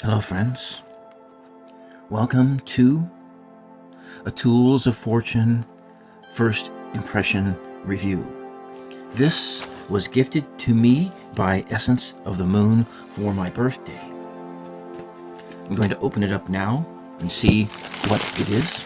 Hello friends, welcome to a Tools of Fortune First Impression Review. This was gifted to me by Essence of the Moon for my birthday. I'm going to open it up now and see what it is.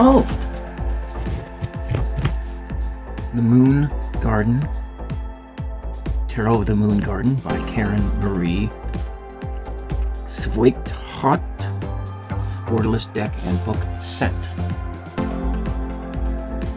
Oh! The Moon Garden, Tarot of the Moon Garden by Marie Sweikhardt, borderless deck and book set. I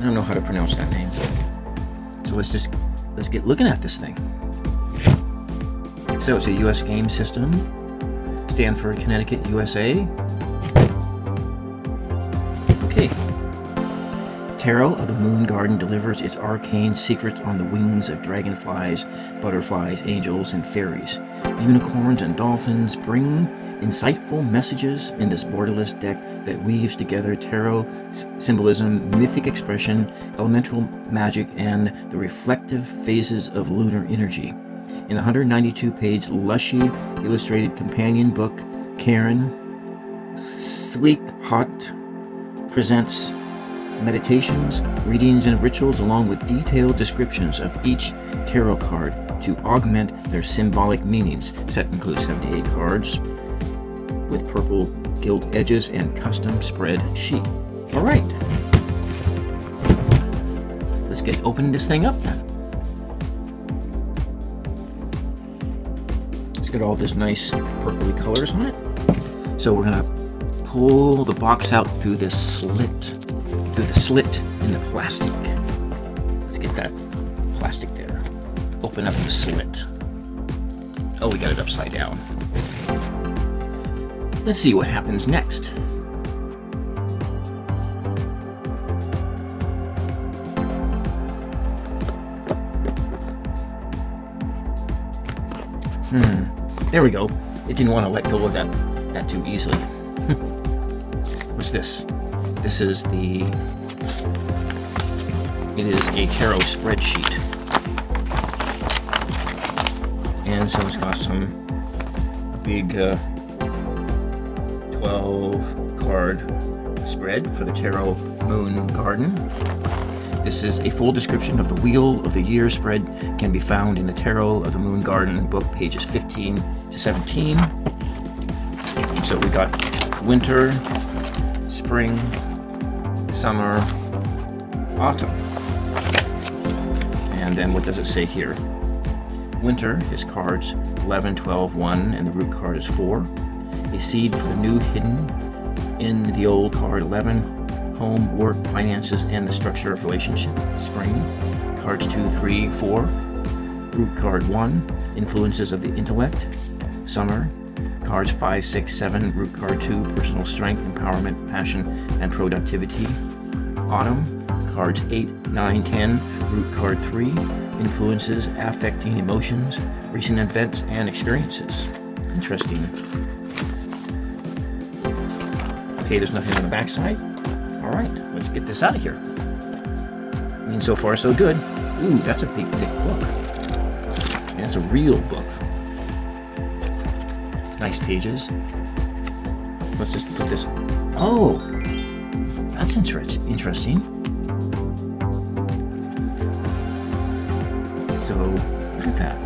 don't know how to pronounce that name. So let's get looking at this thing. So it's a US game system, Stanford, Connecticut, USA. Okay. Tarot of the Moon Garden delivers its arcane secrets on the wings of dragonflies, butterflies, angels, and fairies. Unicorns and dolphins bring insightful messages in this borderless deck that weaves together tarot symbolism, mythic expression, elemental magic, and the reflective phases of lunar energy. In the 192-page lushy illustrated companion book, Marie Sweikhardt presents meditations, readings, and rituals along with detailed descriptions of each tarot card to augment their symbolic meanings. Set includes 78 cards with purple gilt edges and custom spreadsheet. All right, let's get opening this thing up then. Let's get all this nice purpley colors on it. So we're gonna pull the box out through the slit in the plastic. Let's get that plastic there. Open up the slit. Oh, we got it upside down. Let's see what happens next. There we go. It didn't want to let go of that too easily. What's this? This is it is a tarot spreadsheet. And so it's got some big 12 card spread for the Tarot Moon Garden. This is a full description of the Wheel of the Year spread can be found in the Tarot of the Moon Garden book, pages 15 to 17. So we got winter, spring, summer, autumn. And then what does it say here? Winter is cards 11, 12, 1, and the root card is 4. A seed for the new hidden in the old card 11. Home, work, finances, and the structure of relationship. Spring, cards 2, 3, 4. Root card 1, influences of the intellect. Summer, cards 5, 6, 7. Root card 2, personal strength, empowerment, passion, and productivity. Autumn, cards 8, 9, 10. Root card 3, influences affecting emotions, recent events, and experiences. Interesting. Okay, there's nothing on the back side. All right, let's get this out of here. I mean, so far so good. Ooh, that's a big, thick book. And that's a real book. Nice pages. Let's just put this. Oh, that's interesting. So, look at that.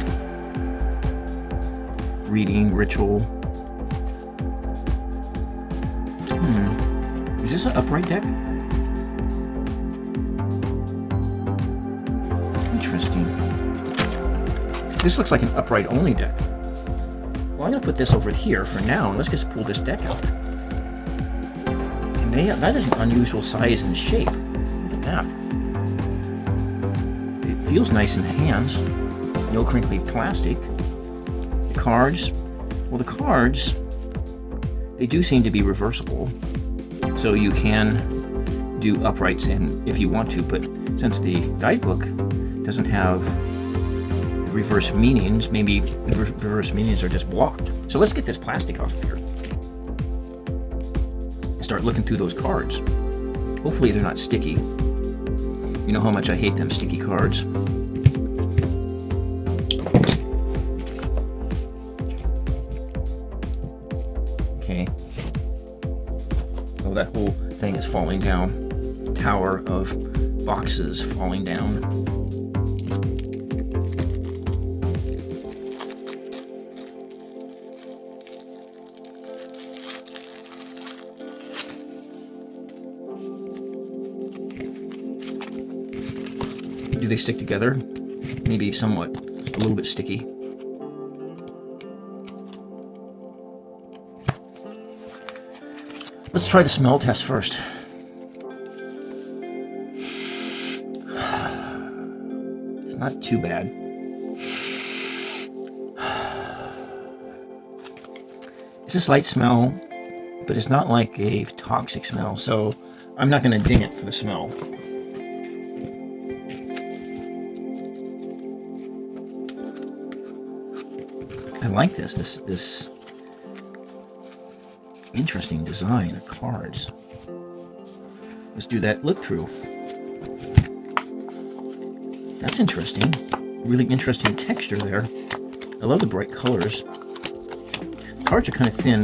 Reading, ritual. Is this an upright deck? Interesting. This looks like an upright only deck. Well, I'm gonna put this over here for now, and let's just pull this deck out. And that is an unusual size and shape. Look at that. It feels nice in the hands. No crinkly plastic. The cards, well, the cards, they do seem to be reversible. So you can do uprights and if you want to, but since the guidebook doesn't have reverse meanings, maybe the reverse meanings are just blocked. So let's get this plastic off of here and start looking through those cards. Hopefully they're not sticky. You know how much I hate them sticky cards. Okay. Oh, that whole thing is falling down. Tower of boxes falling down. Do they stick together? Maybe somewhat, a little bit sticky. Let's try the smell test first. It's not too bad. It's a slight smell, but it's not like a toxic smell, so I'm not going to ding it for the smell. I like this interesting design of cards. Let's do that look through. That's interesting. Really interesting texture there. I love the bright colors. Cards are kind of thin,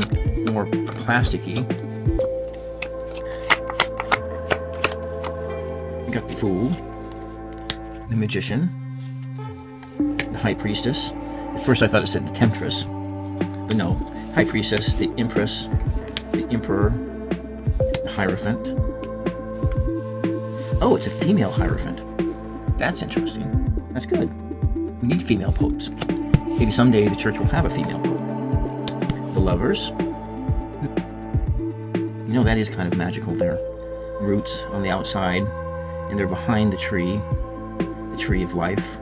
more plasticky. We got the Fool, the Magician, the High Priestess. At first I thought it said the Temptress, but no. High Priestess, the Empress, the Emperor, the Hierophant. Oh, it's a female Hierophant. That's interesting. That's good. We need female popes. Maybe someday the church will have a female pope. The Lovers. You know, that is kind of magical there. Roots on the outside, and they're behind the tree of life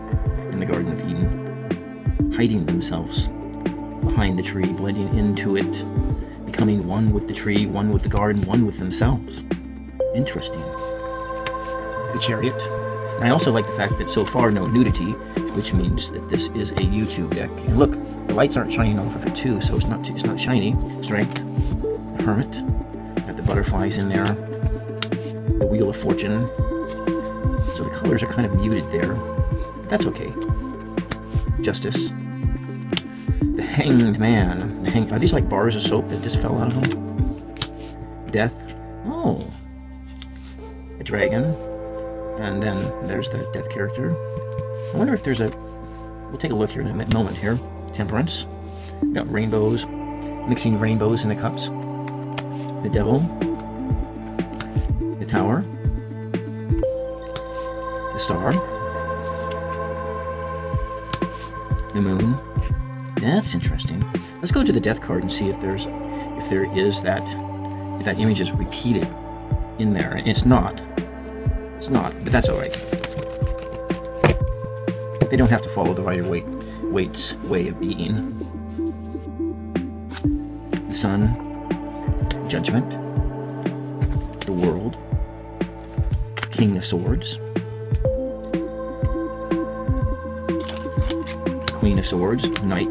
in the Garden of Eden, hiding themselves behind the tree, blending into it, becoming one with the tree, one with the garden, one with themselves. Interesting. The Chariot. And I also like the fact that so far no nudity, which means that this is a YouTube deck. And look, the lights aren't shining off of it too, so it's not shiny. Strength. The Hermit. Got the butterflies in there. The Wheel of Fortune. So the colors are kind of muted there. But that's okay. Justice. The Hanged Man. Are these like bars of soap that just fell out of them? Death. Oh. A dragon. And then there's the death character. I wonder if there's we'll take a look here in a moment here. Temperance. Got rainbows. Mixing rainbows in the cups. The Devil. The Tower. The Star. The Moon. That's interesting. Let's go to the death card and see if there is that image is repeated in there. And it's not. It's not, but that's all right. They don't have to follow the Rider-Waite's way of being. The Sun, Judgment, the World, King of Swords, Queen of Swords, Knight,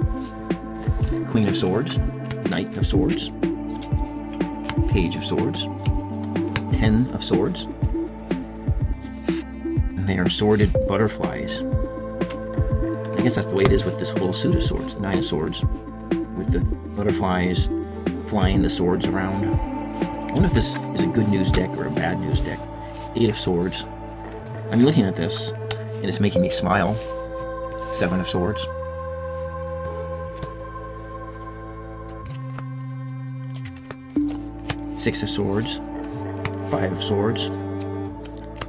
Queen of Swords, Knight of Swords, Page of Swords, Ten of Swords. They are sworded butterflies. I guess that's the way it is with this whole suit of swords, the Nine of Swords, with the butterflies flying the swords around. I wonder if this is a good news deck or a bad news deck. Eight of Swords. I'm looking at this, and it's making me smile. Seven of Swords. Six of Swords. Five of Swords.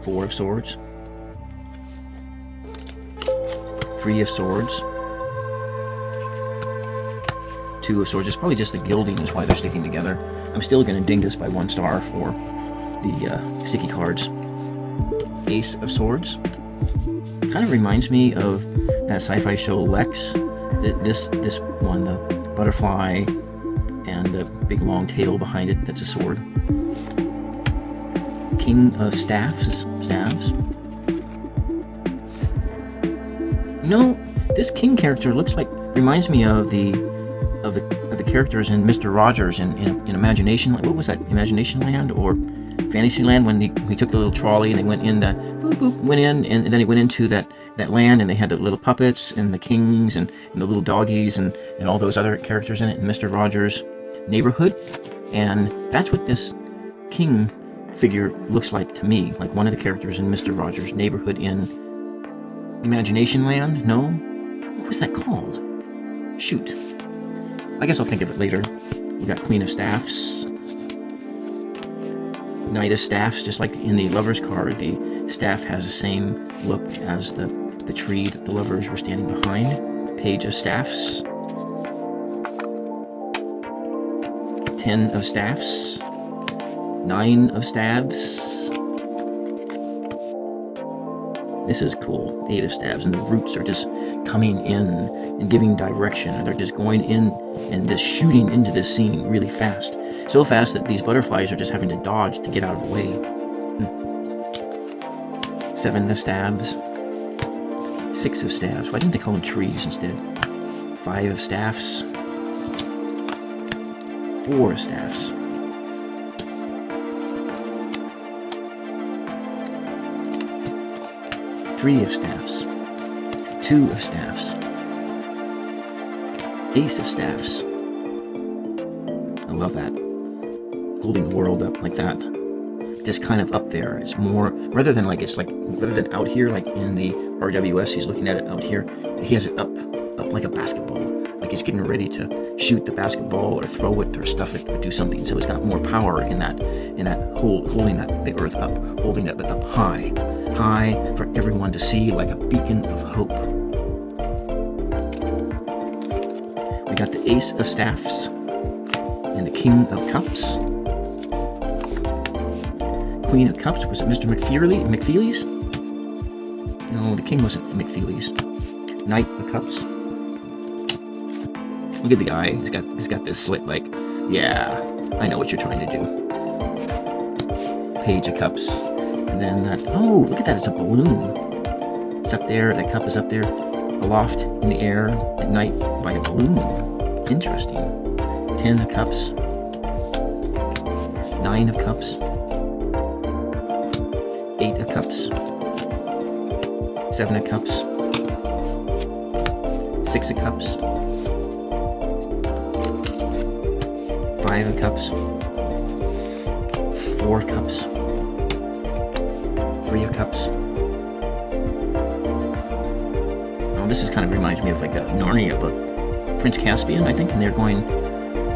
Four of Swords. Three of Swords. Two of Swords. It's probably just the gilding is why they're sticking together. I'm still going to ding this by 1 star for the sticky cards. Ace of Swords. Kind of reminds me of that sci-fi show Lex. This one, the butterfly and the big long tail behind it, that's a sword. King of Staffs. You know, this king character reminds me of the characters in Mr. Rogers in Imagination. What was that? Imagination Land or Fantasyland, when he took the little trolley and they went in and then he went into that land, and they had the little puppets and the kings and the little doggies and all those other characters in it in Mr. Rogers' neighborhood. And that's what this king figure looks like to me, like one of the characters in Mr. Rogers' neighborhood in Imagination Land. No? What was that called? Shoot. I guess I'll think of it later. We got Queen of Staffs, Knight of Staffs, just like in the Lover's card. The staff has the same look as the tree that the lovers were standing behind. Page of Staffs, 10 of Staffs, 9 of Staves. This is cool. 8 of Staves, and the roots are just coming in and giving direction, and they're just going in and just shooting into this scene really fast. So fast that these butterflies are just having to dodge to get out of the way. 7 of Staves. 6 of Staves. Why didn't they call them trees instead? 5 of Staffs. 4 of Staffs. 3 of Staffs. 2 of Staffs. Ace of Staffs. I love that. Holding the world up like that. Just kind of up there. It's more, rather than out here, like in the RWS, he's looking at it out here. He has it up like a basketball. Like he's getting ready to shoot the basketball or throw it or stuff it or do something. So it's got more power in that holding the earth up, holding it up high for everyone to see, like a beacon of hope. We got the Ace of Staffs and the King of Cups. Queen of Cups, was it Mr. McFeely's? No, the king wasn't McFeely's. Knight of Cups. Look at the guy. He's got this slit, like, yeah, I know what you're trying to do. Page of Cups. And then that, oh, look at that, it's a balloon. It's up there, that cup is up there, aloft in the air at night by a balloon. Interesting. 10 of Cups. 9 of Cups. 8 of Cups. 7 of Cups. 6 of Cups. 5 of Cups. 4 of Cups. 3 of Cups. Oh, this is kind of reminds me of like a Narnia book. Prince Caspian, I think, and they're going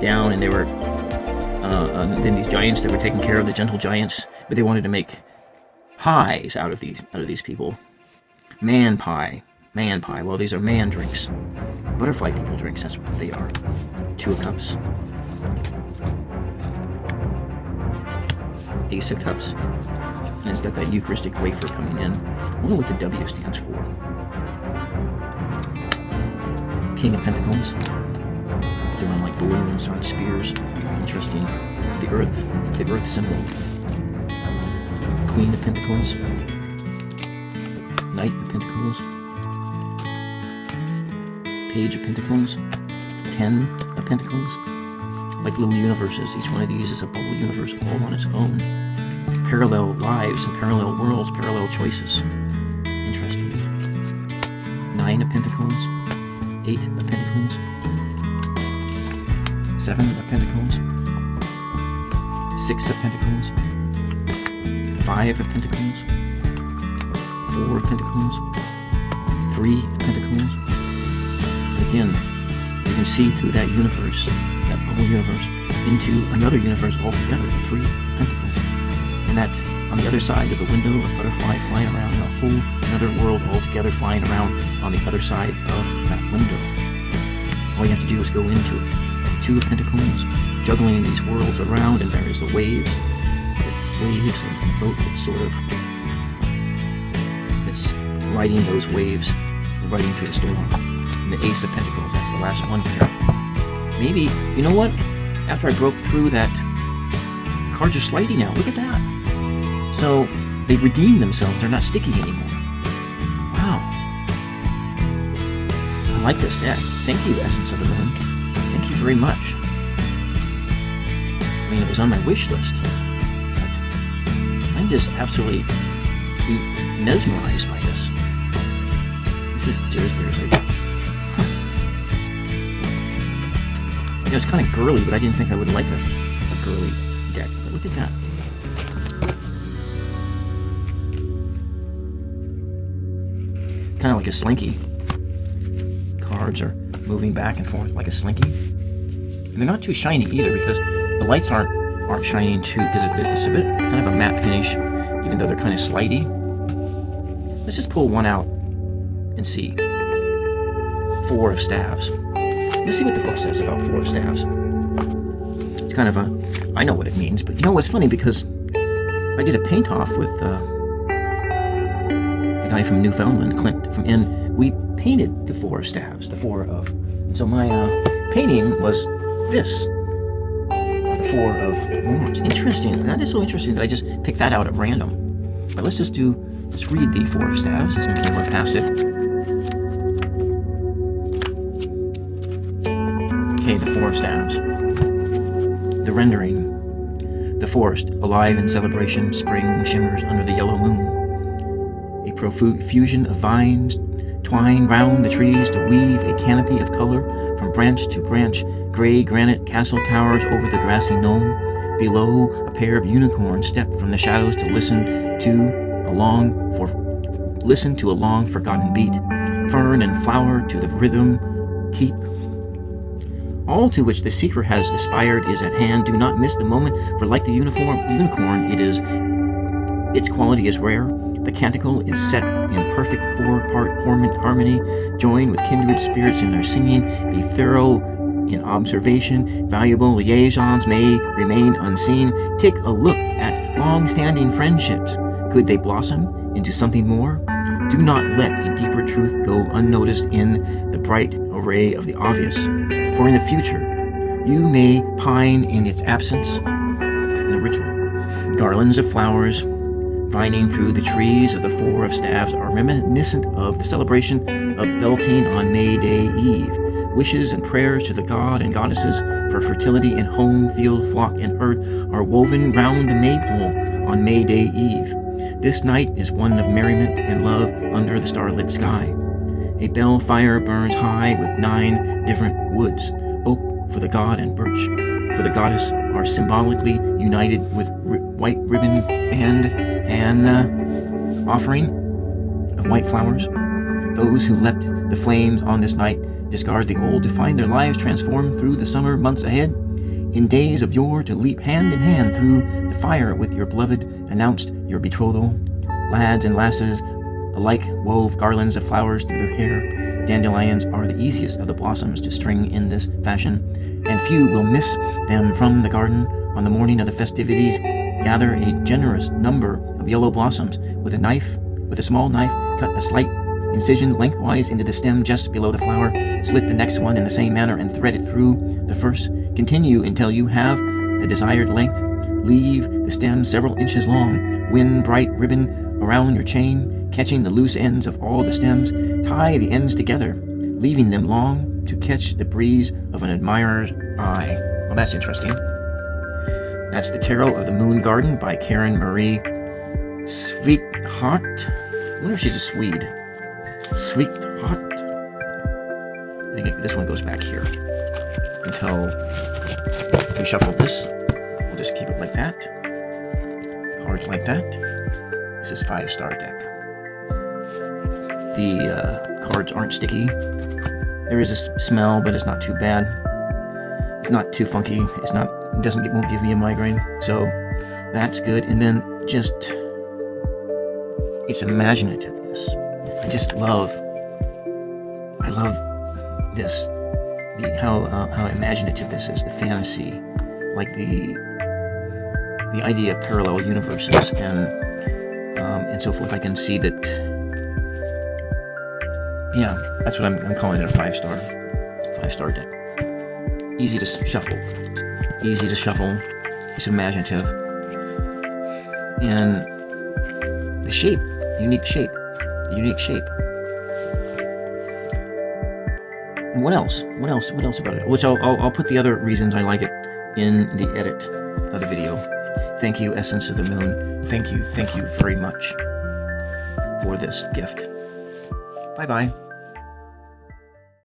down, and they were then these giants that were taking care of the gentle giants, but they wanted to make pies out of these people. Man pie. Well, these are man drinks. Butterfly people drinks, that's what they are. 2 of Cups. Ace of Cups. And it's got that Eucharistic wafer coming in. I wonder what the W stands for. King of Pentacles. Throwing like balloons on spears. Interesting. The earth symbol. Queen of Pentacles. Knight of Pentacles. Page of Pentacles. 10 of Pentacles. Like little universes. Each one of these is a bubble universe all on its own. Parallel lives and parallel worlds, parallel choices. Interesting. 9 of Pentacles. 8 of Pentacles. 7 of Pentacles. 6 of Pentacles. 5 of Pentacles. 4 of Pentacles. 3 of Pentacles. And again, you can see through that universe, that bubble universe, into another universe altogether, the 3 Pentacles. And that, on the other side of the window, a butterfly flying around, a whole another world altogether flying around on the other side of that window. All you have to do is go into it. 2 of Pentacles, juggling these worlds around, and there's the waves and the boat that's riding those waves and riding through the storm. And the Ace of Pentacles, that's the last one here. Maybe, you know what? After I broke through that, the cards are sliding now. Look at that. So they've redeemed themselves. They're not sticky anymore. Wow. I like this deck. Thank you, Essence of the Moon. Thank you very much. I mean, it was on my wish list. I'm just absolutely mesmerized by this. This is, there's a... You know, it's kind of girly, but I didn't think I would like a girly deck. But look at that. Kind of like a slinky. Cards are moving back and forth like a slinky. And they're not too shiny either, because the lights aren't shining too, because it's a bit kind of a matte finish, even though they're kind of slidey. Let's just pull one out and see. 4 of Staves. Let's see what the book says about 4 of Staves. It's kind of a, I know what it means, but you know what's funny, because I did a paint off with a guy from Newfoundland, Clint, and we painted the 4 of Staves, the 4 of, and so my painting was this, the 4 of Wands. Interesting. That is so interesting that I just picked that out at random. But let's read the 4 of Staves, since we went past it. Okay, the 4 of Staves. The rendering. The forest, alive in celebration, spring shimmers under the yellow moon. A profusion of vines twine round the trees to weave a canopy of color from branch to branch. Gray granite castle towers over the grassy knoll. Below, a pair of unicorns step from the shadows to listen to a long forgotten beat. Fern and flower to the rhythm keep. All to which the seeker has aspired is at hand. Do not miss the moment, for like the unicorn, its quality is rare. The canticle is set in perfect 4-part harmony. Join with kindred spirits in their singing. Be thorough in observation. Valuable liaisons may remain unseen. Take a look at long-standing friendships. Could they blossom into something more? Do not let a deeper truth go unnoticed in the bright array of the obvious. For in the future, you may pine in its absence in the ritual. Garlands of flowers vining through the trees of the 4 of Staves are reminiscent of the celebration of Beltane on May Day Eve. Wishes and prayers to the god and goddesses for fertility in home, field, flock, and herd are woven round the maypole on May Day Eve. This night is one of merriment and love under the starlit sky. A bell fire burns high with 9 different woods. Oak for the god and birch for the goddess are symbolically united with white ribbon and an offering of white flowers. Those who leapt the flames on this night discard the old to find their lives transformed through the summer months ahead. In days of yore to leap hand in hand through the fire with your beloved announced your betrothal. Lads and lasses alike wove garlands of flowers through their hair. Dandelions are the easiest of the blossoms to string in this fashion, and few will miss them from the garden. On the morning of the festivities, gather a generous number of yellow blossoms. With a small knife, cut a slight incision lengthwise into the stem just below the flower. Slit the next one in the same manner and thread it through the first. Continue until you have the desired length. Leave the stem several inches long. Win bright ribbon around your chain, catching the loose ends of all the stems. Tie the ends together, leaving them long to catch the breeze of an admirer's eye. Well, that's interesting. That's the Tarot of the Moon Garden by Marie Sweikhardt. I wonder if she's a Swede. Sweikhardt. I think this one goes back here until we shuffle this. We'll just keep it like that. Cards like that. This is 5-star deck. The cards aren't sticky. There is a smell, but it's not too bad. It's not too funky. Won't give me a migraine. So that's good. And then just its imaginativeness. I love this. How imaginative this is. The fantasy, like the idea of parallel universes and so forth. I can see that. Yeah, that's what I'm calling it, a 5-star deck. Easy to shuffle. It's imaginative. And shape, unique shape. And what else about it? Which I'll put the other reasons I like it in the edit of the video. Thank you, Essence of the Moon. Thank you very much for this gift. Bye-bye.